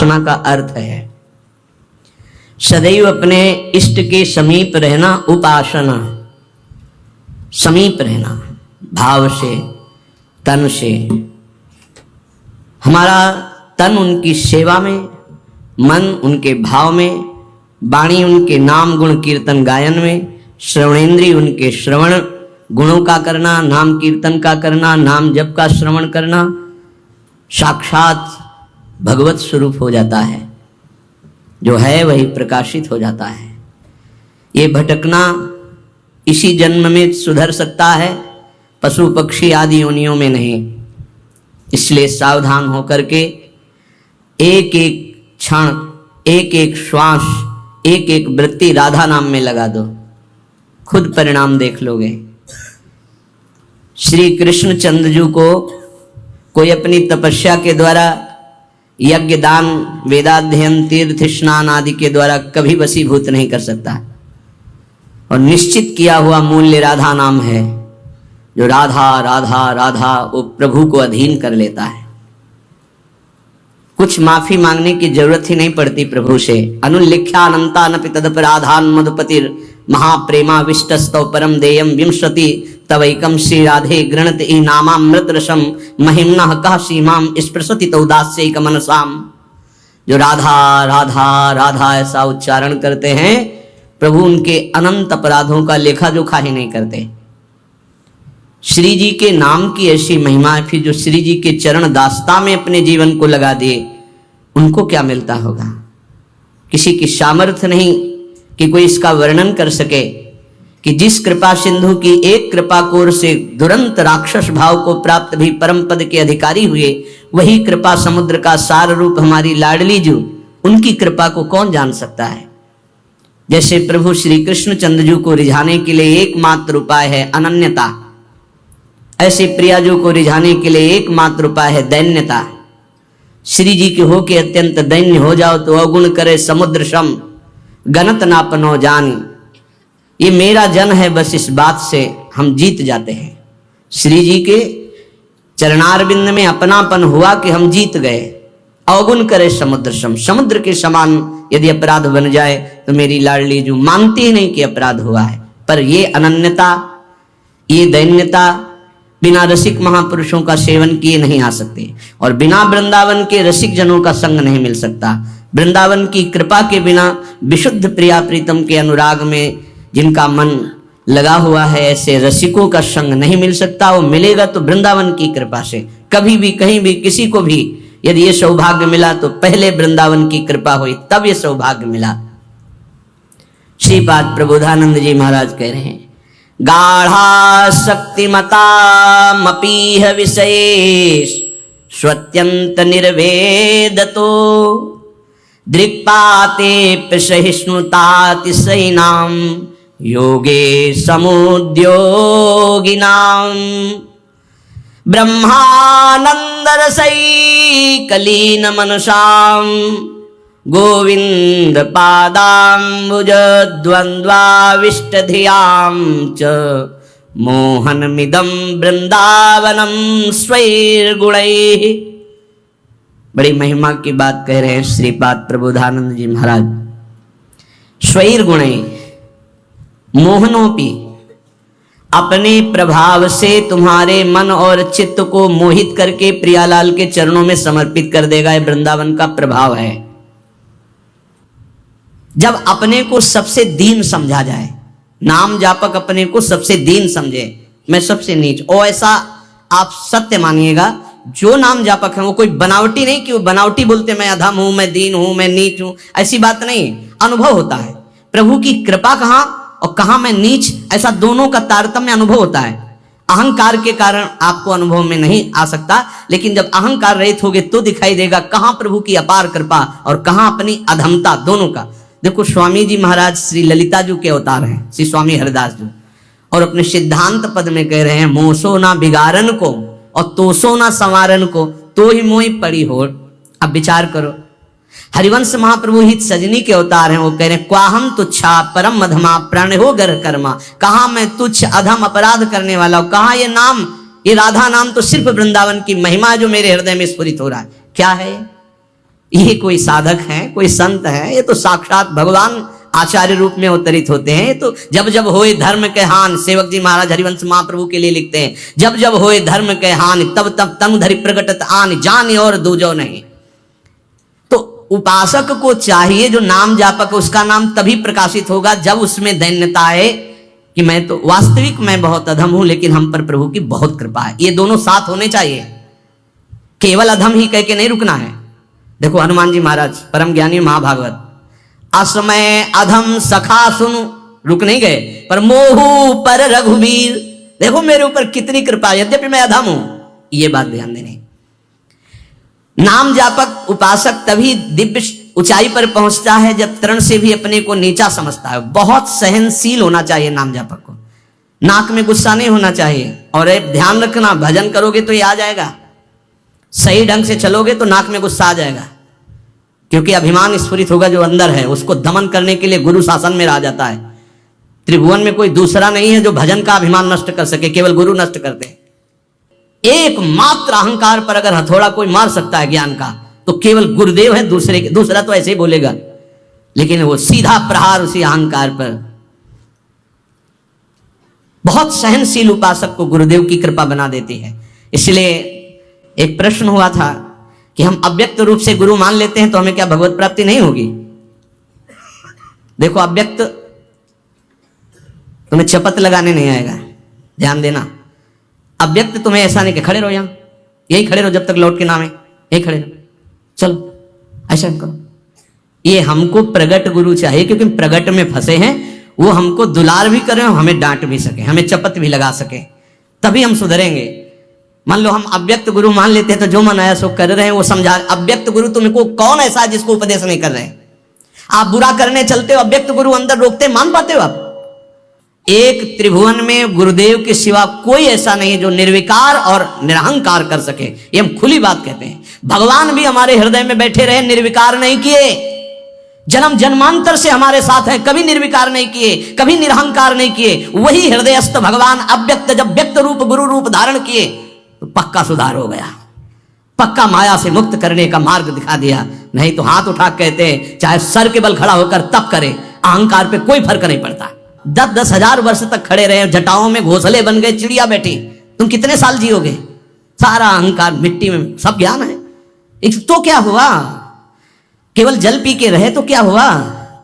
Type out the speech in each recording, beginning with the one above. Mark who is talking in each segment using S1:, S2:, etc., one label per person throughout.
S1: उपासना का अर्थ है। सदैव अपने इष्ट के समीप रहना उपासना, समीप रहना भाव से, तन से। हमारा तन उनकी सेवा में, मन उनके भाव में, वाणी उनके नाम गुण कीर्तन गायन में, श्रवणेंद्रिय उनके श्रवण गुणों का करना, नाम कीर्तन का करना, नाम जप का श्रवण करना, साक्षात भगवत स्वरूप हो जाता है। जो है वही प्रकाशित हो जाता है। ये भटकना इसी जन्म में सुधर सकता है, पशु पक्षी आदि योनियों में नहीं। इसलिए सावधान होकर के एक एक क्षण, एक एक श्वास, एक एक वृत्ति राधा नाम में लगा दो, खुद परिणाम देख लोगे। श्री कृष्ण चंद्रजू को कोई अपनी तपस्या के द्वारा, यज्ञ दान वेदाध्ययन तीर्थ स्नान आदि के द्वारा कभी वशीभूत नहीं कर सकता। और निश्चित किया हुआ मूल्य राधा नाम है। जो राधा राधा राधा वो प्रभु को अधीन कर लेता है। कुछ माफी मांगने की जरूरत ही नहीं पड़ती प्रभु से। अनुल्लिख्या अनंता नपि तदपराधान मधुपतिर महाप्रेमा विष्टस्तव परम देयम विंशति तवैकम श्री राधे गृणत ई नामामृत रसम महिम्नः कह सीमाम स्पृशति तौदास्यैक मनसाम। जो राधा राधा राधा ऐसा उच्चारण करते हैं, प्रभु उनके अनंत अपराधों का लेखा जोखा ही नहीं करते। श्री जी के नाम की ऐसी महिमा है। फिर जो श्री जी के चरण दास्ता में अपने जीवन को लगा दिए, उनको क्या मिलता होगा? किसी की सामर्थ्य नहीं कि कोई इसका वर्णन कर सके कि जिस कृपा सिंधु की एक कृपा कोर से दुरंत राक्षस भाव को प्राप्त भी परम पद के अधिकारी हुए, वही कृपा समुद्र का सार रूप हमारी लाडली जू, उनकी कृपा को कौन जान सकता है। जैसे प्रभु श्री कृष्ण चंद्रजू को रिझाने के लिए एकमात्र उपाय है अनन्यता, ऐसे प्रियाजू को रिझाने के लिए एकमात्र उपाय है दैन्यता। श्री जी के हो के अत्यंत दैन्य हो जाओ तो अवगुण करे समुद्र सम गणत नापनो जानी। ये मेरा जन है, बस इस बात से हम जीत जाते हैं। श्री जी के चरणारविंद में अपनापन हुआ कि हम जीत गए। अवगुण करे समुद्र सम, समुद्र के समान यदि अपराध बन जाए तो मेरी लाडली जो मानती ही नहीं कि अपराध हुआ है। पर ये अनन्यता, ये दैन्यता बिना रसिक महापुरुषों का सेवन किए नहीं आ सकते। और बिना वृंदावन के रसिक जनों का संग नहीं मिल सकता। वृंदावन की कृपा के बिना विशुद्ध प्रिया प्रीतम के अनुराग में जिनका मन लगा हुआ है, ऐसे रसिकों का संग नहीं मिल सकता। वो मिलेगा तो वृंदावन की कृपा से। कभी भी कहीं भी किसी को भी यदि ये सौभाग्य मिला तो पहले वृंदावन की कृपा हुई, तब ये सौभाग्य मिला। श्रीपाद प्रबोधानंद जी महाराज कह रहे हैं, गाढ़ा शक्तिमता मपीह विशेष स्वत्यंत निर्वेदतो दृक्पाते प्रसहिष्णुतातिशयिनां योगे समुद्योगिनां ब्रह्मानंद रसैकलीन मनसां गोविंद पादाम्बुज द्वन्द्वाविष्टधियां च मोहनमिदं वृंदावनं स्वैर्गुणैः। बड़ी महिमा की बात कह रहे हैं श्रीपाद प्रबोधानंद जी महाराज। स्वैर्गुणैः मोहनोपि, अपने प्रभाव से तुम्हारे मन और चित्त को मोहित करके प्रियालाल के चरणों में समर्पित कर देगा। यह वृंदावन का प्रभाव है। जब अपने को सबसे दीन समझा जाए, नाम जापक अपने को सबसे दीन समझे, मैं सबसे नीच, और ऐसा आप सत्य मानिएगा, जो नाम जापक है वो कोई बनावटी नहीं कि वो बनावटी बोलते मैं अधम हूं, मैं दीन हूं, मैं नीच हूं, ऐसी बात नहीं। अनुभव होता है प्रभु की कृपा कहां और कहां मैं नीच, ऐसा दोनों का तारतम्य अनुभव होता है। अहंकार के कारण आपको अनुभव में नहीं आ सकता, लेकिन जब अहंकार रहित होगे तो दिखाई देगा कहां प्रभु की अपार कृपा और कहां अपनी अधमता, दोनों का। देखो स्वामी जी महाराज श्री ललिता जी के अवतार हैं, श्री स्वामी हरिदास जी, और अपने सिद्धांत पद में कह रहे हैं, मोसो ना बिगारन को और तोसो ना संवारन को, तो ही मोहि पड़ी हो। अब विचार करो, हरिवंश महाप्रभु हित सजनी के अवतार हैं। वो कह रहे हैं, क्वाहम तुच्छा परम अधमा प्राण हो गर कर्मा। कहा मैं तुच्छ अधम अपराध करने वाला हूं, कहा ये नाम, ये राधा नाम तो सिर्फ वृंदावन की महिमा जो मेरे हृदय में स्फुरित हो रहा है। क्या है ये कोई साधक है, कोई संत है, ये तो साक्षात भगवान आचार्य रूप में अवतरित होते हैं। तो जब जब होए धर्म के हान, सेवक जी महाराज हरिवंश महाप्रभु के लिए लिखते हैं, जब जब होए धर्म के हान तब तब तनु धरि प्रगटत आन, जान और दूजो नहीं। तो उपासक को चाहिए, जो नाम जापक उसका नाम तभी प्रकाशित होगा जब उसमें दैन्यता है कि मैं तो वास्तविक मैं बहुत अधम हूं, लेकिन हम पर प्रभु की बहुत कृपा है। ये दोनों साथ होने चाहिए, केवल अधम ही कह के नहीं रुकना है। देखो हनुमान जी महाराज परम ज्ञानी महाभागवत, असमय अधम सखा सुनु, रुक नहीं गए, पर मोहू पर रघुवीर, देखो मेरे ऊपर कितनी कृपा, यद्यपि मैं अधम हूं। ये बात ध्यान देनी। नाम जापक उपासक तभी दिव्य ऊंचाई पर पहुंचता है जब तरण से भी अपने को नीचा समझता है। बहुत सहनशील होना चाहिए नाम जापक को, नाक में गुस्सा नहीं होना चाहिए। और एक ध्यान रखना, भजन करोगे तो ये आ जाएगा, सही ढंग से चलोगे तो नाक में गुस्सा आ जाएगा, क्योंकि अभिमान स्फुरित होगा जो अंदर है, उसको दमन करने के लिए गुरु शासन में रह जाता है। त्रिभुवन में कोई दूसरा नहीं है जो भजन का अभिमान नष्ट कर सके, केवल गुरु नष्ट करते हैं। एकमात्र अहंकार पर अगर हथौड़ा कोई मार सकता है ज्ञान का, तो केवल गुरुदेव है, दूसरा तो ऐसे ही बोलेगा, लेकिन वो सीधा प्रहार उसी अहंकार पर। बहुत सहनशील उपासक को गुरुदेव की कृपा बना देती है। इसलिए एक प्रश्न हुआ था कि हम अव्यक्त रूप से गुरु मान लेते हैं तो हमें क्या भगवत प्राप्ति नहीं होगी? देखो, अव्यक्त तुम्हें चपत लगाने नहीं आएगा, ध्यान देना। अव्यक्त तुम्हें ऐसा नहीं कि खड़े रहो, यहां यही खड़े रहो जब तक लौट के नाम है, यही खड़े रहो, चलो ऐसा करो। ये हमको प्रगट गुरु चाहिए, क्योंकि प्रगट में फंसे हैं, वो हमको दुलार भी करें, हमें डांट भी सके, हमें चपत भी लगा सके, तभी हम सुधरेंगे। मान लो हम अव्यक्त गुरु मान लेते हैं तो जो मन आया सो कर रहे हैं, वो समझा। अव्यक्त गुरु तुमको कौन ऐसा है जिसको उपदेश नहीं कर रहे? आप बुरा करने चलते हो, अव्यक्त गुरु अंदर रोकते, मान पाते हो आप? एक त्रिभुवन में गुरुदेव के सिवा कोई ऐसा नहीं है जो निर्विकार और निरहंकार कर सके। ये हम खुली बात कहते हैं। भगवान भी हमारे हृदय में बैठे रहे, निर्विकार नहीं किए। जन्म जन्मांतर से हमारे साथ हैं, कभी निर्विकार नहीं किए, कभी निरहंकार नहीं किए। वही हृदयस्थ भगवान अव्यक्त जब व्यक्त रूप गुरु रूप धारण किए तो पक्का सुधार हो गया, पक्का माया से मुक्त करने का मार्ग दिखा दिया। नहीं तो हाथ उठा कहते हैं, चाहे सर के बल खड़ा होकर तप करे, अहंकार पे कोई फर्क नहीं पड़ता। 10-10 हजार वर्ष तक खड़े रहे, जटाओं में घोंसले बन गए, चिड़िया बैठी, तुम कितने साल जियोगे? सारा अहंकार मिट्टी में, सब ज्ञान है तो क्या हुआ? केवल जल पी के रहे तो क्या हुआ?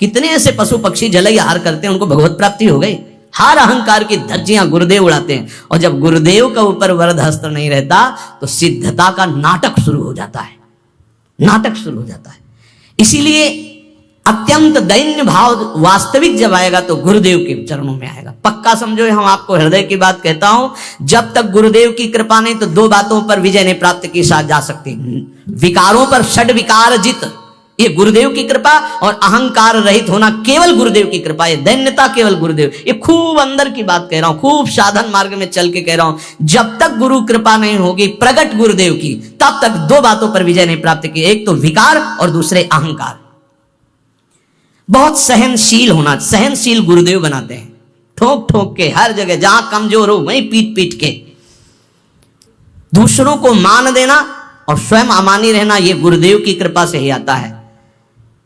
S1: कितने ऐसे पशु पक्षी जल आहार करते हैं, उनको भगवत प्राप्ति हो गई। हर अहंकार की धज्जियां गुरुदेव उड़ाते हैं। और जब गुरुदेव का ऊपर वरद हस्त नहीं रहता तो सिद्धता का नाटक शुरू हो जाता है, नाटक शुरू हो जाता है। इसीलिए अत्यंत दैन्य भाव वास्तविक जब आएगा तो गुरुदेव के चरणों में आएगा। पक्का समझो, हम आपको हृदय की बात कहता हूं, जब तक गुरुदेव की कृपा नहीं तो दो बातों पर विजय नहीं प्राप्त की जा सकती। विकारों पर षड विकार जित, ये गुरुदेव की कृपा, और अहंकार रहित होना केवल गुरुदेव की कृपा, ये दैन्यता केवल गुरुदेव। ये खूब अंदर की बात कह रहा हूं, खूब साधन मार्ग में चल के कह रहा हूं। जब तक गुरु कृपा नहीं होगी प्रगट गुरुदेव की, तब तक दो बातों पर विजय नहीं प्राप्त की, एक तो विकार और दूसरे अहंकार। बहुत सहनशील होना, सहनशील गुरुदेव बनाते हैं, ठोक ठोक के हर जगह, जहां कमजोर हो वहीं पीट पीट के। दूसरों को मान देना और स्वयं अमानी रहना, यह गुरुदेव की कृपा से ही आता है।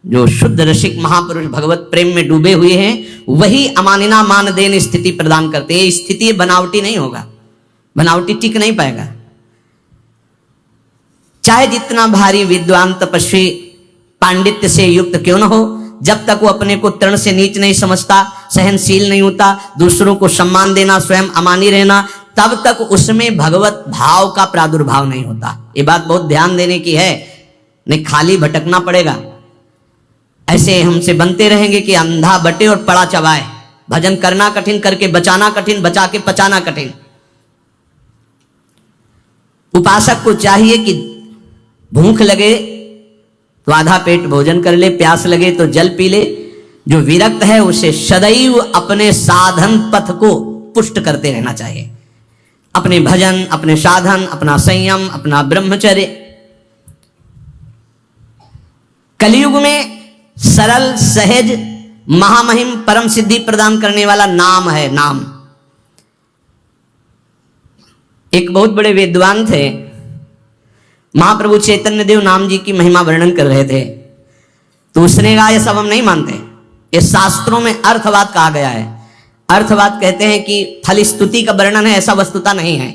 S1: जो शुद्ध रसिक महापुरुष भगवत प्रेम में डूबे हुए हैं, वही अमानिना मान देन स्थिति प्रदान करते हैं। स्थिति बनावटी नहीं होगा, बनावटी टिक नहीं पाएगा। चाहे जितना भारी विद्वान तपस्वी पांडित्य से युक्त क्यों न हो, जब तक वो अपने को तृण से नीच नहीं समझता, सहनशील नहीं होता, दूसरों को सम्मान देना, स्वयं अमानी रहना, तब तक उसमें भगवत भाव का प्रादुर्भाव नहीं होता। ये बात बहुत ध्यान देने की है, नहीं खाली भटकना पड़ेगा। ऐसे हमसे बनते रहेंगे कि अंधा बटे और पड़ा चबाए, भजन करना कठिन, करके बचाना कठिन, बचा के पचाना कठिन। उपासक को चाहिए कि भूख लगे तो आधा पेट भोजन कर ले, प्यास लगे तो जल पी ले। जो विरक्त है उसे सदैव अपने साधन पथ को पुष्ट करते रहना चाहिए, अपने भजन, अपने साधन, अपना संयम, अपना ब्रह्मचर्य। कलयुग में सरल सहज महामहिम परम सिद्धि प्रदान करने वाला नाम है, नाम। एक बहुत बड़े विद्वान थे, महाप्रभु चैतन्य देव नाम जी की महिमा वर्णन कर रहे थे, तो उसने कहा ये सब हम नहीं मानते, ये शास्त्रों में अर्थवाद कहा गया है। अर्थवाद कहते हैं कि फल स्तुति का वर्णन है, ऐसा वस्तुता नहीं है।